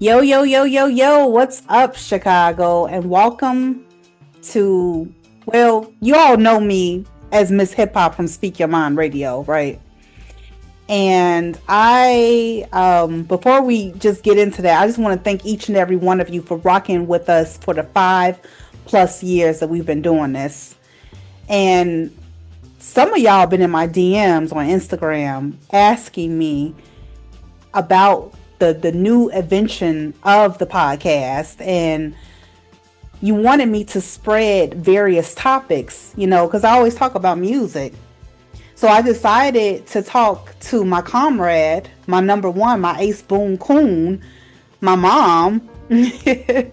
Yo, yo, yo, yo, yo, what's up, Chicago? And welcome to, well, you all know me as Miss Hip Hop from Speak Your Mind Radio, right? And before we just get into that, I just want to thank each and every one of you for rocking with us for the 5+ years that we've been doing this. And some of y'all been in my DMs on Instagram asking me about the new invention of the podcast, and you wanted me to spread various topics, because I always talk about music. So I decided to talk to my comrade, my number one, my ace boon coon, my mom. I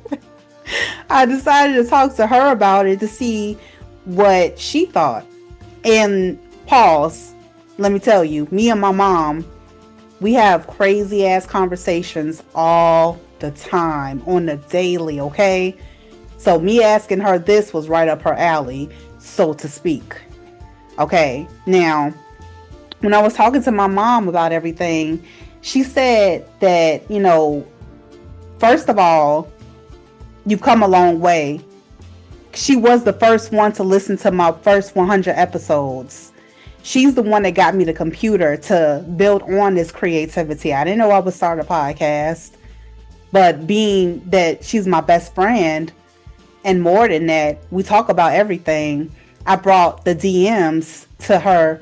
decided to talk to her about it to see what she thought. And pause, let me tell you, me and my mom, we have crazy ass conversations all the time on the daily, okay? So me asking her this was right up her alley, so to speak. Okay, now, when I was talking to my mom about everything, she said that, first of all, you've come a long way. She was the first one to listen to my first 100 episodes. She's the one that got me the computer to build on this creativity. I didn't know I would start a podcast, but being that she's my best friend, and more than that, we talk about everything. I brought the DMs to her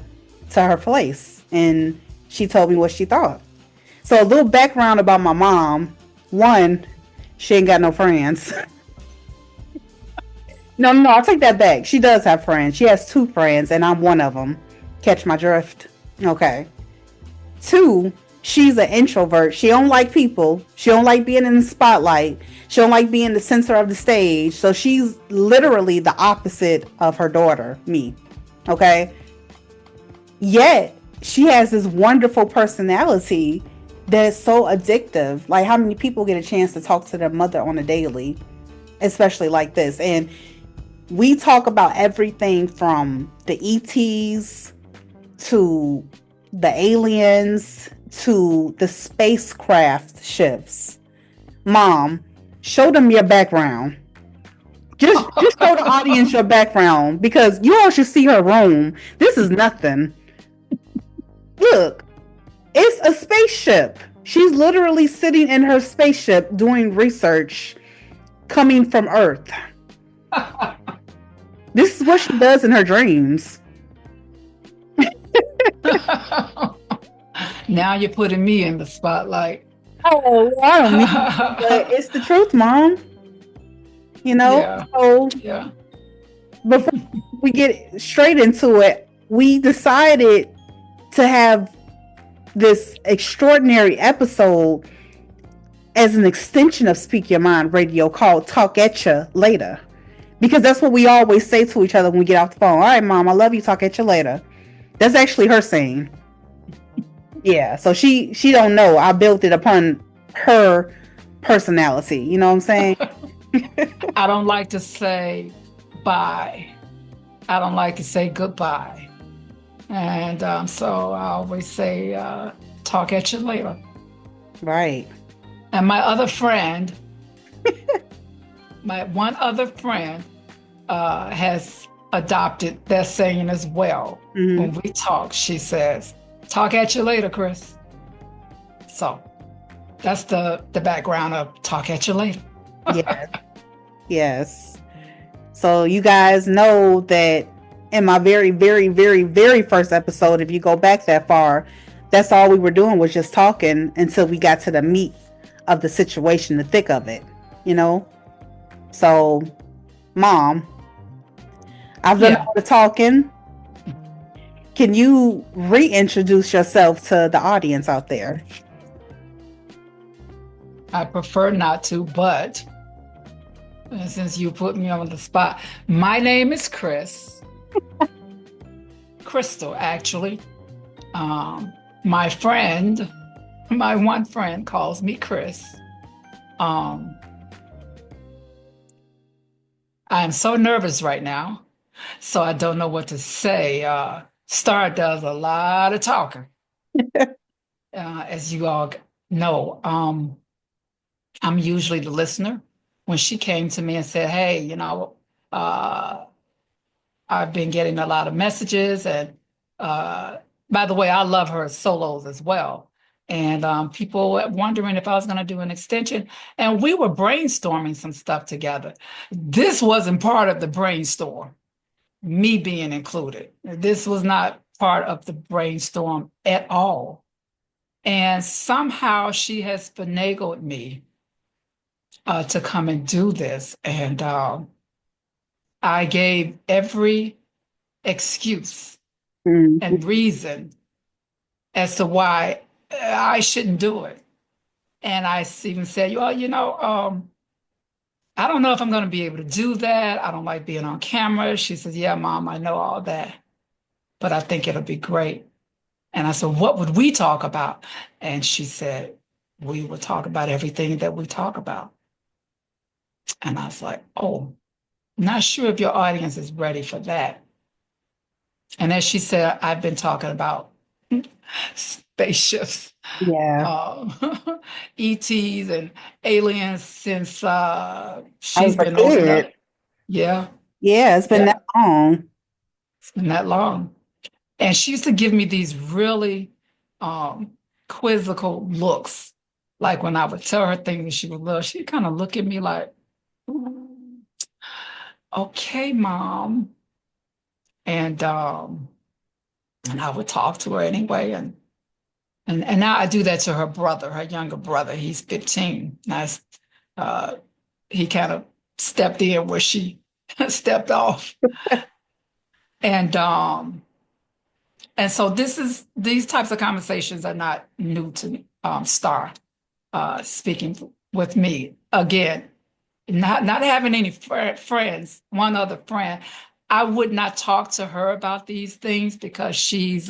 place, and she told me what she thought. So a little background about my mom. One, she ain't got no friends. No, I'll take that back. She does have friends. She has two friends, and I'm one of them. Catch my drift? Okay. Two, she's an introvert. She don't like people. She don't like being in the spotlight. She don't like being the center of the stage. So she's literally the opposite of her daughter, me. Okay? Yet, she has this wonderful personality that is so addictive. Like, how many people get a chance to talk to their mother on a daily, especially like this? And we talk about everything from the ETs to the aliens to the spacecraft ships. Mom, show them your background. Just show the audience your background, because you all should see her room. This is nothing. Look, it's a spaceship. She's literally sitting in her spaceship doing research coming from Earth. This is what she does in her dreams. Now you're putting me in the spotlight. Oh, I don't mean, but it's the truth, Mom. Yeah, So yeah. before we get straight into it, we decided to have this extraordinary episode as an extension of Speak Your Mind Radio called Talk At Ya Later. Because that's what we always say to each other when we get off the phone. All right, Mom, I love you. Talk at you later. That's actually her saying. Yeah, so she don't know. I built it upon her personality. You know what I'm saying? I don't like to say bye. I don't like to say goodbye. And so I always say, talk at you later. Right. And my other friend, my one other friend, has adopted that saying as well. Mm-hmm. When we talk, she says, talk at you later, Chris. So that's the background of talk at you later. Yes. Yes. So you guys know that in my very, very, very, very first episode, if you go back that far, that's all we were doing was just talking until we got to the meat of the situation, the thick of it, you know? So, Mom, I've done all the talking. Can you reintroduce yourself to the audience out there? I prefer not to, but since you put me on the spot, my name is Chris. Crystal, actually. My friend, my one friend calls me Chris. I'm so nervous right now, so I don't know what to say. Star does a lot of talking, as you all know. I'm usually the listener. When she came to me and said, "Hey, uh, I've been getting a lot of messages, and uh, by the way, I love her solos as well." And people were wondering if I was going to do an extension, and we were brainstorming some stuff together. This wasn't part of the brainstorm, me being included. This was not part of the brainstorm at all. And somehow she has finagled me to come and do this. And I gave every excuse Mm. and reason as to why I shouldn't do it. And I even said, well, I don't know if I'm going to be able to do that. I don't like being on camera. She says, yeah, Mom, I know all that, but I think it'll be great. And I said, what would we talk about? And she said, we would talk about everything that we talk about. And I was like, oh, not sure if your audience is ready for that. And as she said, I've been talking about spaceships, Yeah, um, ETs and aliens since I she's was a been old enough. kid. Yeah, Yeah, it's been yeah, that long. it's been that long. And she used to give me these really um, quizzical looks. Like when I would tell her things and she would look, she'd kind of look at me like, "Mm, okay, Mom." And and I would talk to her anyway. And now I do that to her brother, her younger brother. He's 15. Uh, he kind of stepped in where she stepped off. And so these types of conversations are not new to Star speaking with me. Again, not having any friends, one other friend. I would not talk to her about these things because she's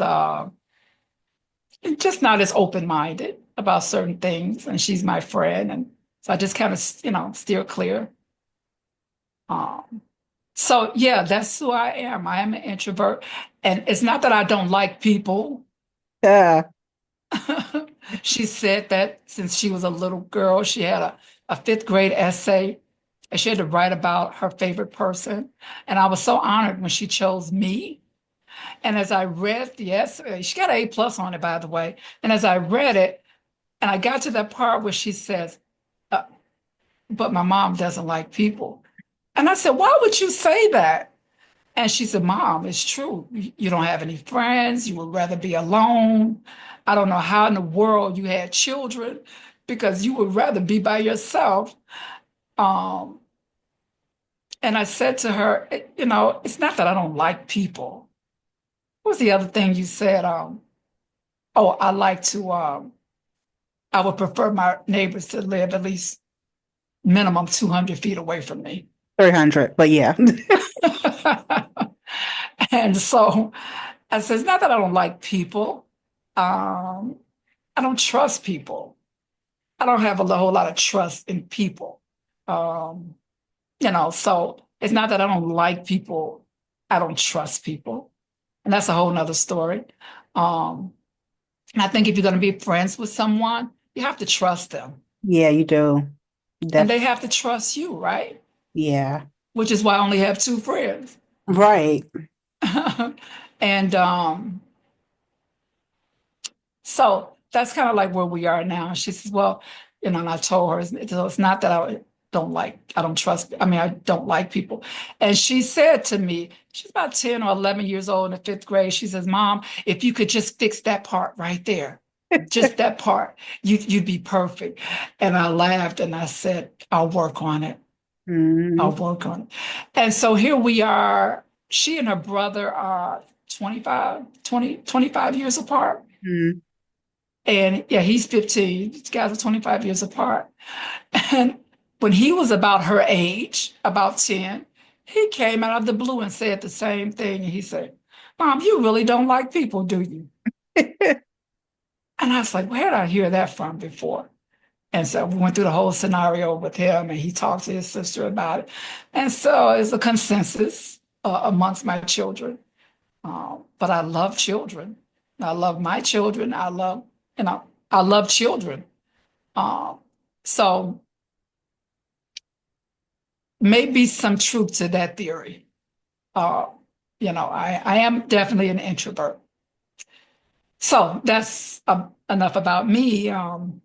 just not as open-minded about certain things, and she's my friend, and so I just kind of, steer clear. Um, so yeah, that's who I am. I am an introvert, and it's not that I don't like people. Yeah. She said that since she was a little girl, she had a fifth grade essay, and she had to write about her favorite person, and I was so honored when she chose me. And as I read the essay, she got an A+ on it, by the way. And as I read it, and I got to that part where she says, uh, but my mom doesn't like people. And I said, why would you say that? And she said, Mom, it's true. You don't have any friends. You would rather be alone. I don't know how in the world you had children because you would rather be by yourself. Um, and I said to her, it's not that I don't like people. What was the other thing you said? Oh, I would prefer my neighbors to live at least minimum 200 feet away from me. 300, but yeah. And so I said, it's not that I don't like people. Um, I don't trust people. I don't have a whole lot of trust in people. Um, so it's not that I don't like people. I don't trust people. And that's a whole nother story. Um, and I think if you're going to be friends with someone, you have to trust them. Yeah, you do. And they Definitely. have to trust you, right? Yeah. Which is why I only have two friends. Right. And so that's kind of like where we are now. She says, well, and I told her, it's not that I don't trust, I mean, I don't like people. And she said to me, she's about 10 or 11 years old in the fifth grade. She says, Mom, if you could just fix that part right there, just that part, you'd be perfect. And I laughed and I said, I'll work on it. I'll Mm-hmm. work on it. And so here we are. She and her brother are 25 years apart. And yeah, he's 15. These guys are 25 years apart. And when he was about her age, about 10, he came out of the blue and said the same thing. And he said, Mom, you really don't like people, do you? And I was like, where did I hear that from before? And so we went through the whole scenario with him, and he talked to his sister about it. And so it's a consensus amongst my children. But I love children. I love my children. I love children. Um, so maybe some truth to that theory. Uh, I am definitely an introvert. So that's enough about me. And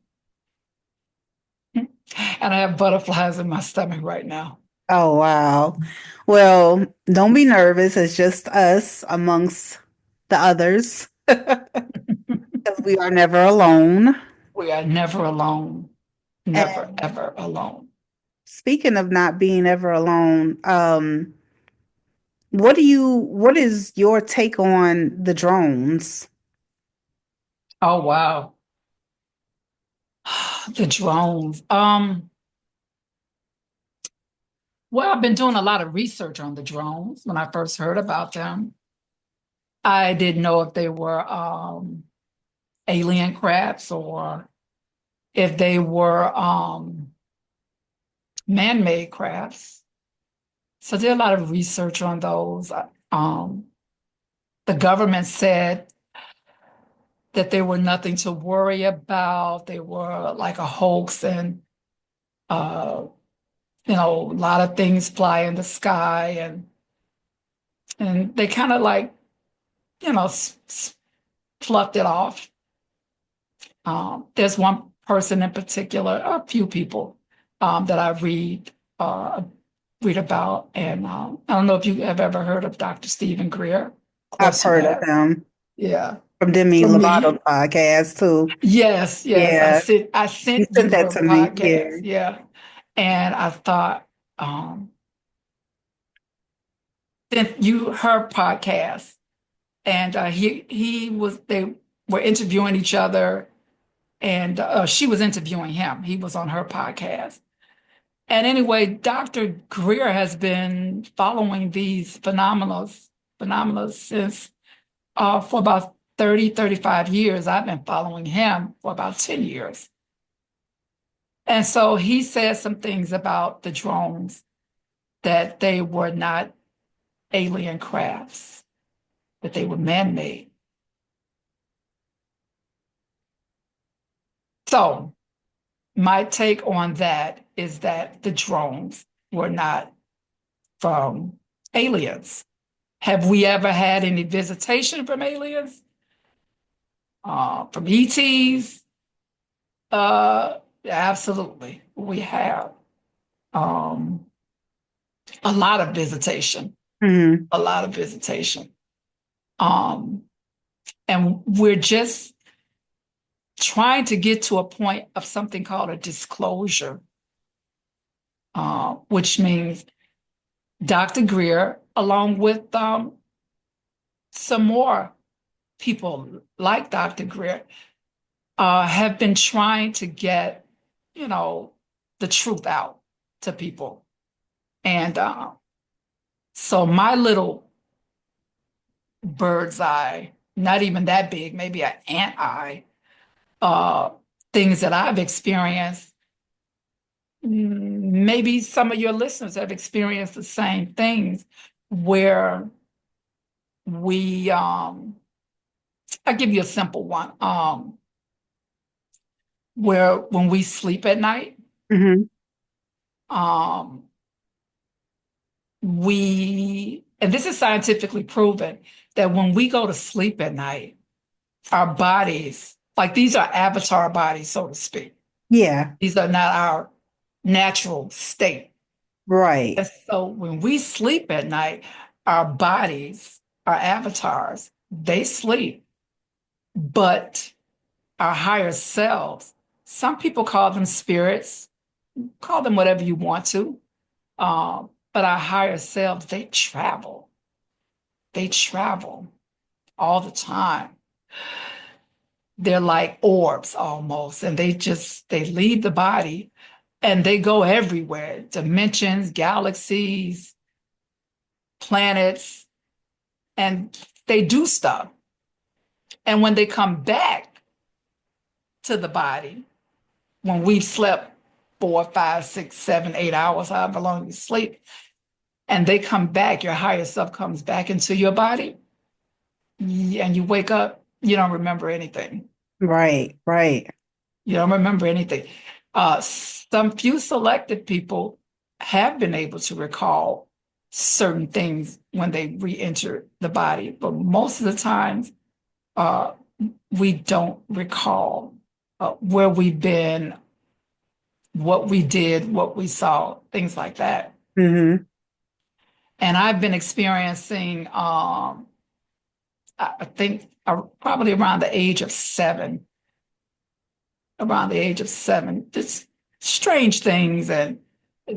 I have butterflies in my stomach right now. Oh, wow. Well, don't be nervous. It's just us amongst the others because we are never alone. We are never alone, never, And ever alone. speaking of not being ever alone, what is your take on the drones? Oh, wow. The drones. Well, I've been doing a lot of research on the drones when I first heard about them. I didn't know if they were alien crafts or if they were man-made crafts. So I did a lot of research on those. Um, the government said that they were nothing to worry about. They were like a hoax, and uh, a lot of things fly in the sky, and they kind of like fluffed it off. There's one person in particular, a few people that I uh, read about, and I don't know if you have ever heard of Dr. Stephen Greer. Of I've course, you heard of have. him Yeah. from Demi For Lovato's me, podcast too. yes, yes. Yeah, I you sent sent you that her to me. podcast. Yeah, Yeah. And I thought, um, sent you her podcast, and they were interviewing each other, and she was interviewing him. He was on her podcast. And anyway, Dr. Greer has been following these phenomena since for about 35 years. I've been following him for about 10 years. And so he said some things about the drones that they were not alien crafts, that they were man-made. So my take on that is that the drones were not from aliens. Have we ever had any visitation from aliens? From ETs? Absolutely, we have um, a lot of visitation, hmm a lot of visitation. Um, and we're just trying to get to a point of something called a disclosure, which means Dr. Greer, along with some more people like Dr. Greer, have been trying to get, you know, the truth out to people. And so my little bird's eye, not even that big, maybe an ant eye, uh, things that I've experienced, maybe some of your listeners have experienced the same things where we, I'll give you a simple one, where when we sleep at night, hmm um, and this is scientifically proven, that when we go to sleep at night, our bodies, like these are avatar bodies, so to speak. Yeah, These are not our natural state. right, And so when we sleep at night, our bodies, our avatars, they sleep, but our higher selves, some people call them spirits, call them whatever you want to, but our higher selves, they travel. They travel all the time. They're like orbs almost, and they leave the body and they go everywhere, dimensions, galaxies, planets, and they do stuff. And when they come back to the body, when we've slept 4, 5, 6, 7, 8 hours, however long you sleep, and they come back, your higher self comes back into your body, and you wake up, you don't remember anything. right. You don't remember anything. Some few selected people have been able to recall certain things when they re-enter the body, but most of the times uh, we don't recall where we've been, what we did, what we saw, things like that. Mm-hmm. And I've been experiencing, I think, probably around the age of seven, just strange things. And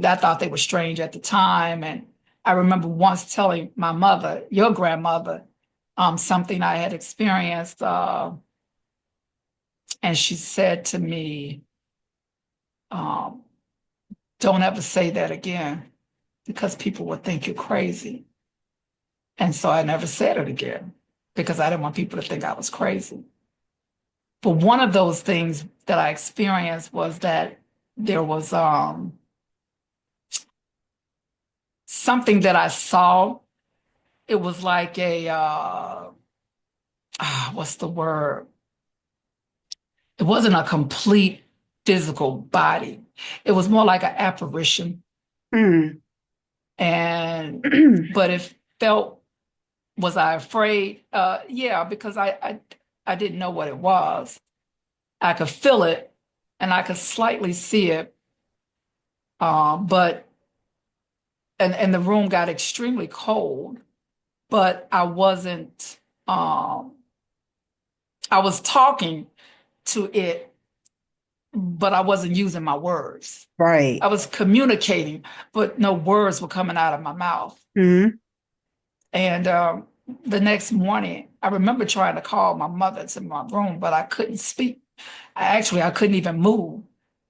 I thought they were strange at the time. And I remember once telling my mother, your grandmother, something I had experienced. And she said to me, um, don't ever say that again because people will think you're crazy. And so I never said it again because I didn't want people to think I was crazy. But one of those things that I experienced was that there was something that I saw. It was like a what's the word? It wasn't a complete physical body. It was more like an apparition. Mm. And but it felt, was I afraid? Yeah, because I didn't know what it was. I could feel it and I could slightly see it. But and the room got extremely cold, but um I was talking to it, but I wasn't using my words. Right. I was communicating, but no words were coming out of my mouth. Mm-hmm. And the next morning, I remember trying to call my mother to my room, but I couldn't speak. I couldn't even move.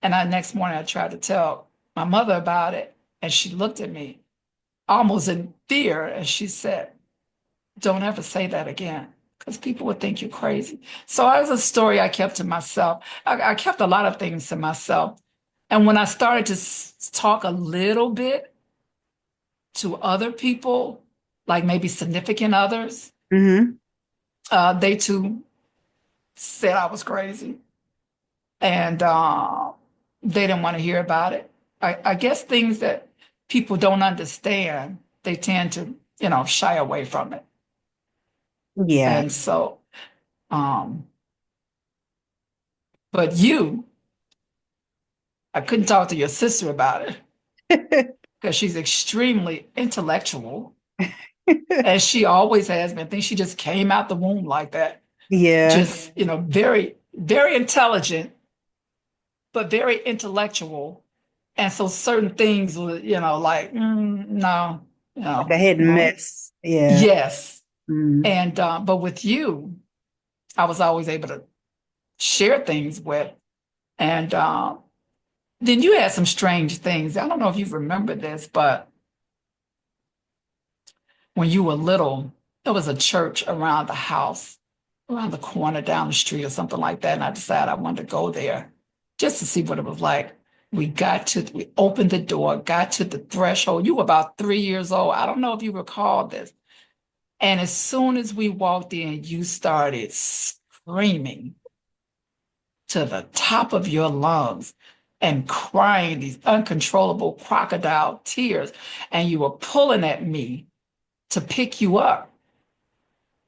And the next morning, I tried to tell my mother about it, and she looked at me almost in fear, and she said, "Don't ever say that again, because people would think you're crazy." So that was a story I kept to myself. I kept a lot of things to myself. And when I started to talk a little bit to other people, like maybe significant others, Mm-hmm. they too said I was crazy. And they didn't want to hear about it. I guess things that people don't understand, they tend to, shy away from it. Yeah. And so, um, but I couldn't talk to your sister about it because she's extremely intellectual, as she always has been. I think she just came out the womb like that. Yeah. Just, very, very intelligent, but very intellectual. And so certain things were, like, no, Like a no, hit and no. miss. Yeah. Yes. Mm. And, but with you, I was always able to share things with. And then you had some strange things. I don't know if you remember this, but when you were little, there was a church around the house, around the corner down the street or something like that. And I decided I wanted to go there just to see what it was like. We opened the door, got to the threshold. You were about 3 years old. I don't know if you recall this. And as soon as we walked in, you started screaming to the top of your lungs and crying these uncontrollable crocodile tears. And you were pulling at me to pick you up.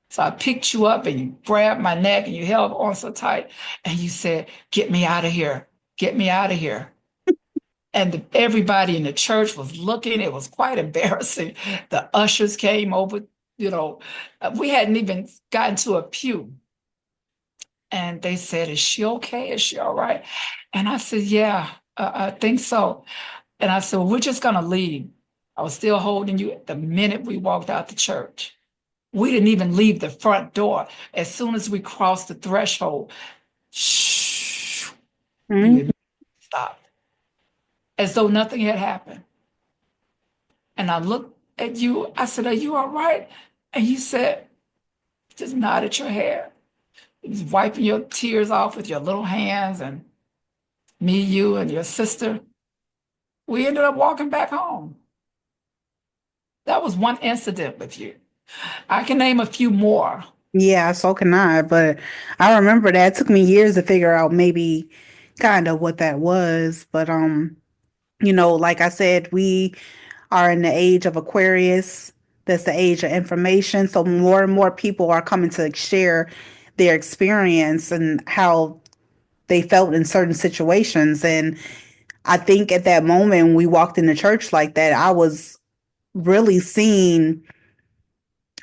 So I picked you up and you grabbed my neck and you held on so tight and you said, "Get me out of here. Get me out of here." And everybody in the church was looking. It was quite embarrassing. The ushers came over, you know, we hadn't even gotten to a pew. And they said, "Is she okay? Is she all right?" And I said, "Yeah, I think so." And I said, "Well, we're just going to leave." I was still holding you the minute we walked out the church. We didn't even leave the front door. As soon as we crossed the threshold, shh, you Mm. immediately stopped, as though nothing had happened. And I looked at you. I said, "Are you all right?" And you said, just nodded your head, just wiping your tears off with your little hands. And me, you, and your sister, we ended up walking back home. That was one incident with you. I can name a few more. Yeah, so can I, but I remember that. It took me years to figure out maybe kind of what that was, but Like I said, we are in the age of Aquarius. That's the age of information. So more and more people are coming to share their experience and how they felt in certain situations. And I think at that moment when we walked into church like that, I was really seeing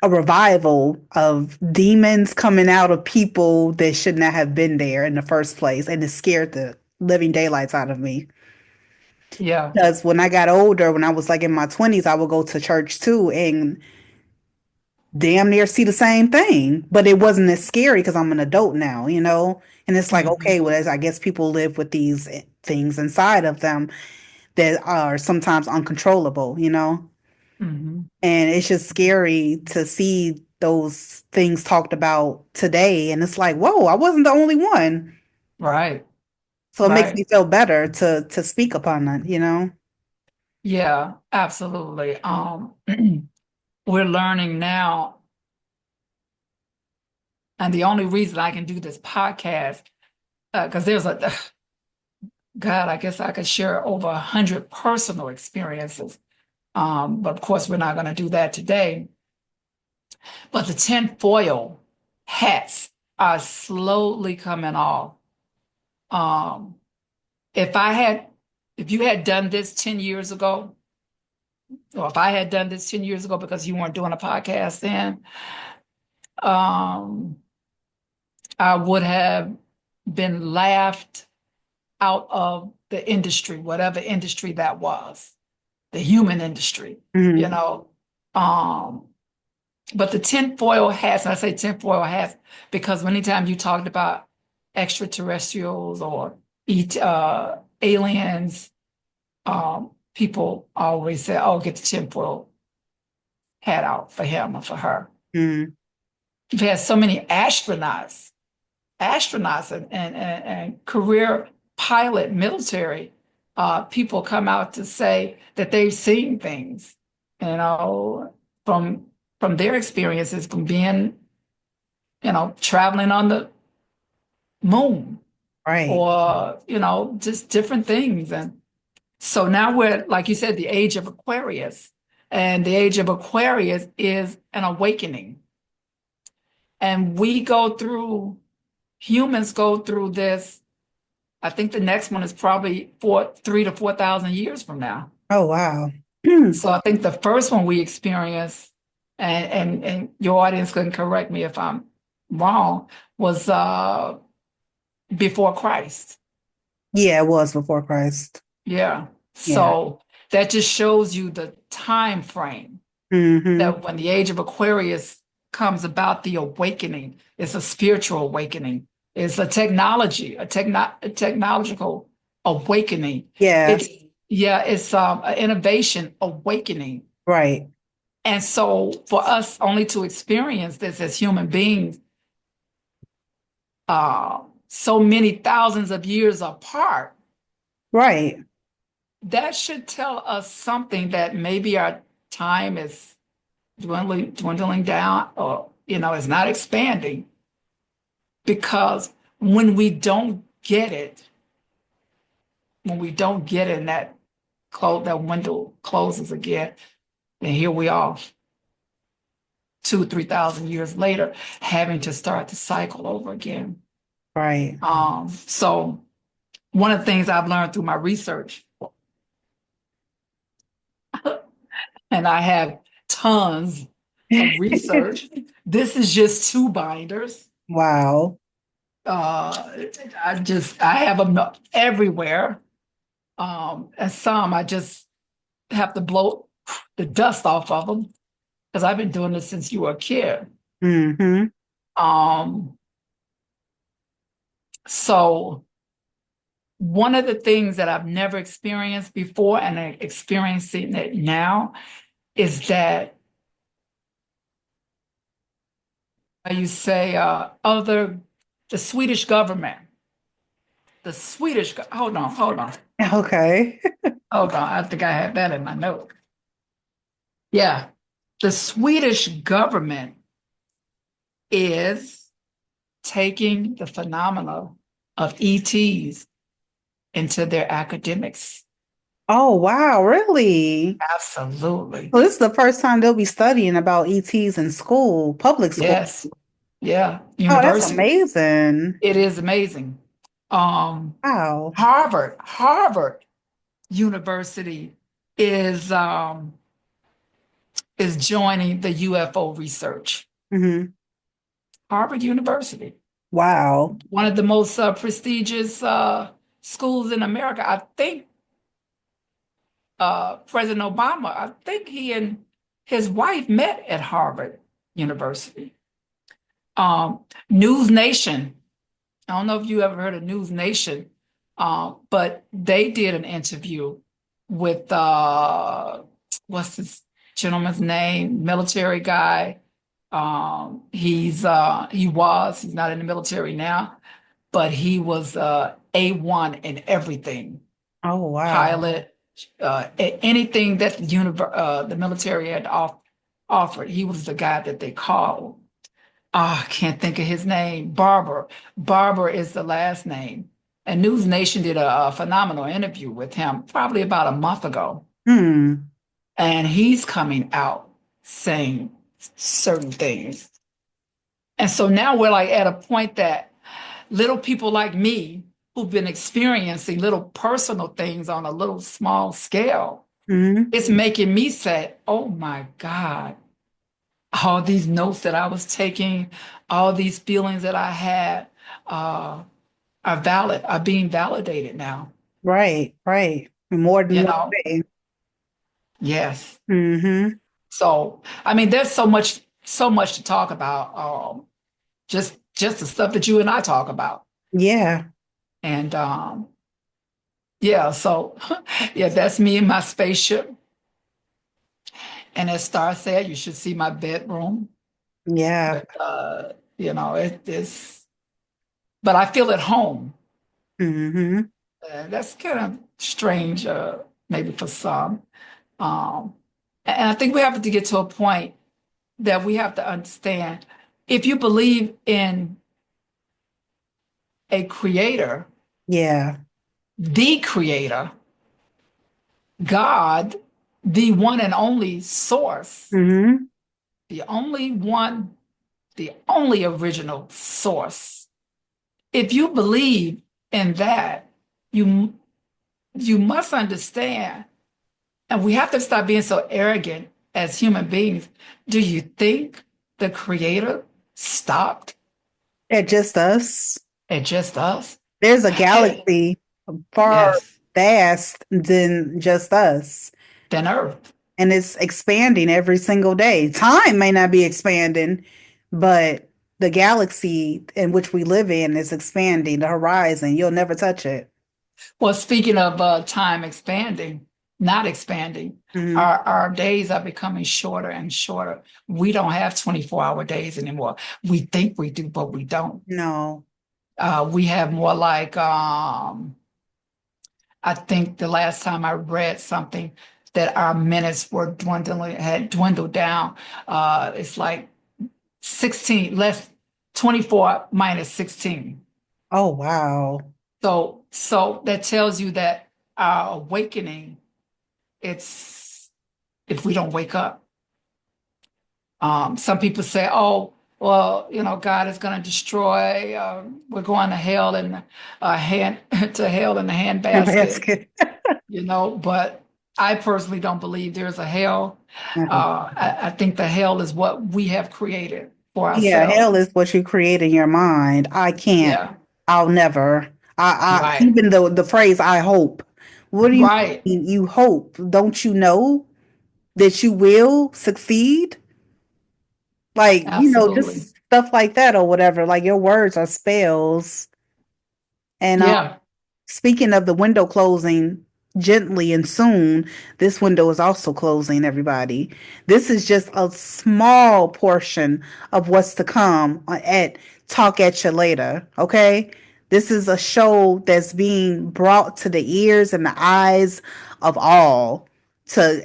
a revival of demons coming out of people that should not have been there in the first place. And it scared the living daylights out of me. Yeah. Because when I got older, when I was like in my 20s, I would go to church too and damn near see the same thing. But it wasn't as scary because I'm an adult now. And it's like, Hmm. okay, well, I guess people live with these things inside of them that are sometimes uncontrollable. Hmm. And it's just scary to see those things talked about today. And it's like, whoa, I wasn't the only one. Right. So it makes Right. me feel better to speak upon that. Yeah, absolutely. We're learning now, and the only reason I can do this podcast, because there's a God, I guess I could share over 100 personal experiences. But of course, we're not going to do that today. But the tinfoil hats are slowly coming off. Um, if I had, if you had done this 10 years ago, or if I had done this 10 years ago because you weren't doing a podcast then, um, I would have been laughed out of the industry, whatever industry that was, the human industry, you Hmm. know. Um, but the tinfoil hats, and I say tinfoil hats because anytime you talked about extraterrestrials or aliens, people always say, "Oh, get the tinfoil hat out for him or for her." Hmm. You've had so many astronauts and career pilot military people come out to say that they've seen things, you know, from their experiences from being, traveling on the moon Right. or, just different things. And so now we're, like you said, the age of Aquarius. And the age of Aquarius is an awakening. And humans go through this. I think the next one is probably 3 to 4 thousand years from now. Oh, wow. So I think the first one we experienced, and your audience can correct me if I'm wrong, was before Christ. Yeah, it was before Christ. Yeah. Yeah. So that just shows you the time frame Hmm. that when the age of Aquarius comes about, the awakening, it's a spiritual awakening. It's a technological awakening. Yeah. It's yeah, it's an innovation awakening. Right. And so for us only to experience this as human beings, so many thousands of years apart, Right. that should tell us something that maybe our time is dwindling down or, is not expanding because when we don't get it, and that window closes again, and here we are 3,000 years later having to start the cycle over again. Right. So one of the things I've learned through my research, and I have tons of research. This is just two binders. Wow. Uh, I have them everywhere. And some I just have to blow the dust off of them because I've been doing this since you were a kid. Hmm. Um, so one of the things that I've never experienced before and I'm experiencing it now is that you say the Swedish government, hold on, Okay. hold on. I think I had that in my note. Yeah, the Swedish government is taking the phenomena of ETs into their academics. Oh, wow, really? Absolutely. So this is the first time they'll be studying about ETs in school, public school. Yes. Yeah. Oh, that's University. amazing. It is amazing. Um, Wow. Harvard University is is joining the UFO research. Hmm. Harvard University, Wow. one of the most prestigious schools in America. I think President Obama, I think he and his wife met at Harvard University. News Nation. I don't know if you ever heard of News Nation, but they did an interview with what's this gentleman's name? Military guy. He's not in the military now, but he was A1 in everything. Oh, wow. Pilot, anything that the military had offered. He was the guy that they called. I can't think of his name. Barber. Barber is the last name. And News Nation did a phenomenal interview with him probably about a month ago. Hmm. And he's coming out saying certain things. And so now we're like at a point that little people like me who've been experiencing little personal things on a little small scale, Hmm. it's making me say, oh my God, all these notes that I was taking, all these feelings that I had uh, are valid, are being validated now. Right, right. In more than You one know, way. yes. Hmm. So, I mean, there's so much to talk about. Just the stuff that you and I talk about. Yeah. And yeah, so yeah, that's me in my spaceship. And as Star said, you should see my bedroom. Yeah. But it is, but I feel at home. Hmm. That's kind of strange, maybe for some. Um, and I think we have to get to a point that we have to understand if you believe in a creator, Yeah. the creator, God, the one and only source, Hmm. the only one, the only original source. If you believe in that, you you must understand, and we have to stop being so arrogant as human beings. Do you think the creator stopped At just us. at just us? There's a Hey, galaxy far yes, vast than just us. then Earth. And it's expanding every single day. Time may not be expanding, but the galaxy in which we live in is expanding, the horizon. You'll never touch it. Well, speaking of time expanding, not expanding, Hmm. our days are becoming shorter and shorter. We don't have 24-hour days anymore. We think we do, but we don't. No. We have more like I think the last time I read something that our minutes were dwindling, had dwindled down. It's like 16, less 24 minus 16. Oh, wow. So that tells you that our awakening, it's if we don't wake up. Some people say, oh, well, God is going to destroy, we're going to hell in a hand to hell in the And handbasket. basket. But I personally don't believe there's a hell. I think the hell is what we have created for Yeah, hell ourselves. is what you create in your mind. I can't. Yeah, I'll never. I right, even the phrase I hope. What do you right, mean you hope? Don't you know that you will succeed? Like, absolutely. just stuff like that or whatever. Like your words are spells. And Yeah. speaking of the window closing gently and soon, this window is also closing, everybody. This is just a small portion of what's to come at Talk at You Later, okay? This is a show that's being brought to the ears and the eyes of all to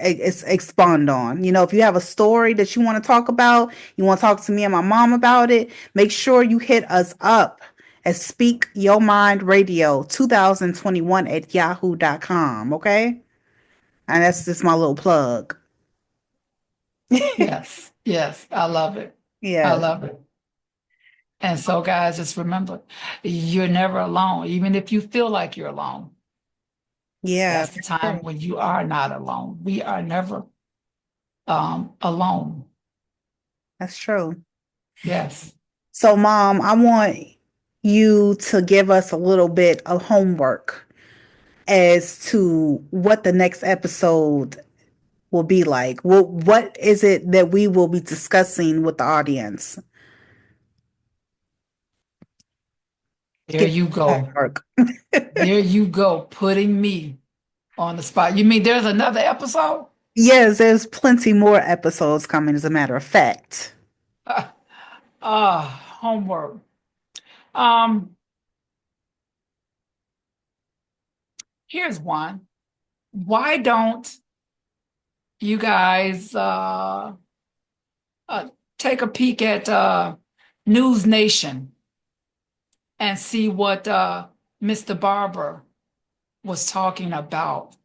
expand on. If you have a story that you want to talk about, you want to talk to me and my mom about it, make sure you hit us up at Speak Your Mind Radio 2021 at yahoo.com. Okay? And that's just my little plug. Yes, yes, I love it. I Yes. love it. And so, guys, just remember, you're never alone. Even if you feel like you're alone, Yeah, that's the that's time true. when you are not alone. We are never alone. That's true. Yes. So, Mom, I want you to give us a little bit of homework as to what the next episode will be like. What is it that we will be discussing with the audience? There Give you us go. homework. There you go, putting me on the spot. You mean there's another episode? Yes, there's plenty more episodes coming, as a matter of fact. Homework. Um, Here's one. Why don't you guys uh, take a peek at News Nation and see what Mr. Barber was talking about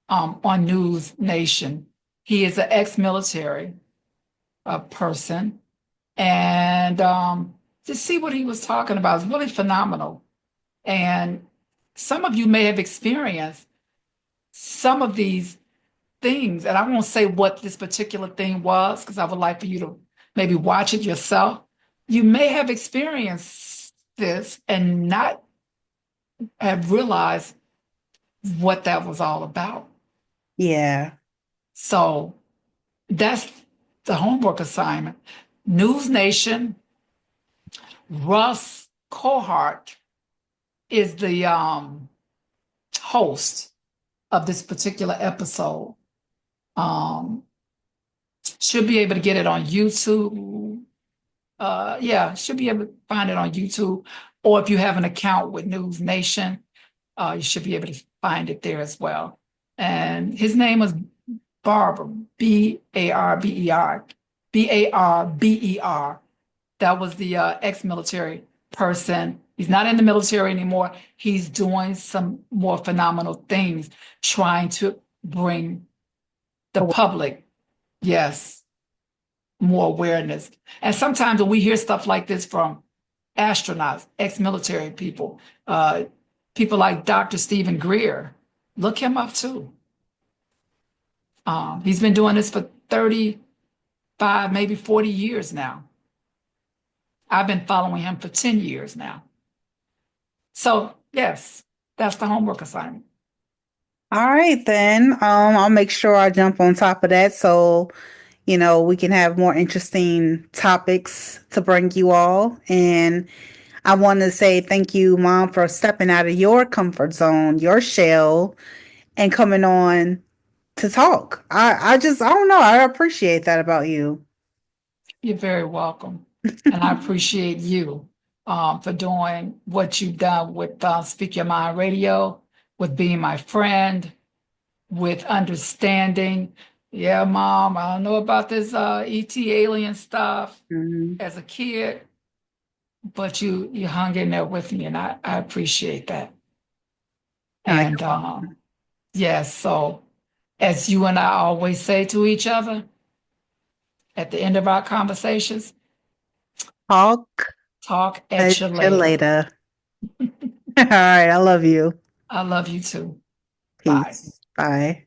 on News Nation? He is an ex-military person, and to see what he was talking about is really phenomenal. And some of you may have experienced some of these things, and I won't say what this particular thing was because I would like for you to maybe watch it yourself. You may have experienced this and not have realized what that was all about. Yeah. So that's the homework assignment. News Nation, Russ Cohart is the host of this particular episode. Um, should be able to get it on YouTube. Yeah, should be able to find it on YouTube. Or if you have an account with News Nation, you should be able to find it there as well. And his name was Barber, Barber. That was the ex-military person. He's not in the military anymore. He's doing some more phenomenal things, trying to bring the public, yes, more awareness. And sometimes when we hear stuff like this from astronauts, ex-military people, uh, people like Dr. Stephen Greer, look him up too. He's been doing this for 35, maybe 40 years now. I've been following him for 10 years now. So, yes, that's the homework assignment. All right, then. I'll make sure I jump on top of that so, we can have more interesting topics to bring you all. And I want to say thank you, Mom, for stepping out of your comfort zone, your shell, and coming on to talk. I don't know. I appreciate that about you. You're very welcome. And I appreciate you for doing what you've done with Speak Your Mind Radio, with being my friend, with understanding. Yeah, Mom, I don't know about this ET alien stuff Mhm. as a kid, but you hung in there with me, and I appreciate that. You're And welcome. yes, so as you and I always say to each other at the end of our conversations, Talk talk at at you you later. later. All right. I love you. I love you too. Bye. Peace. Bye.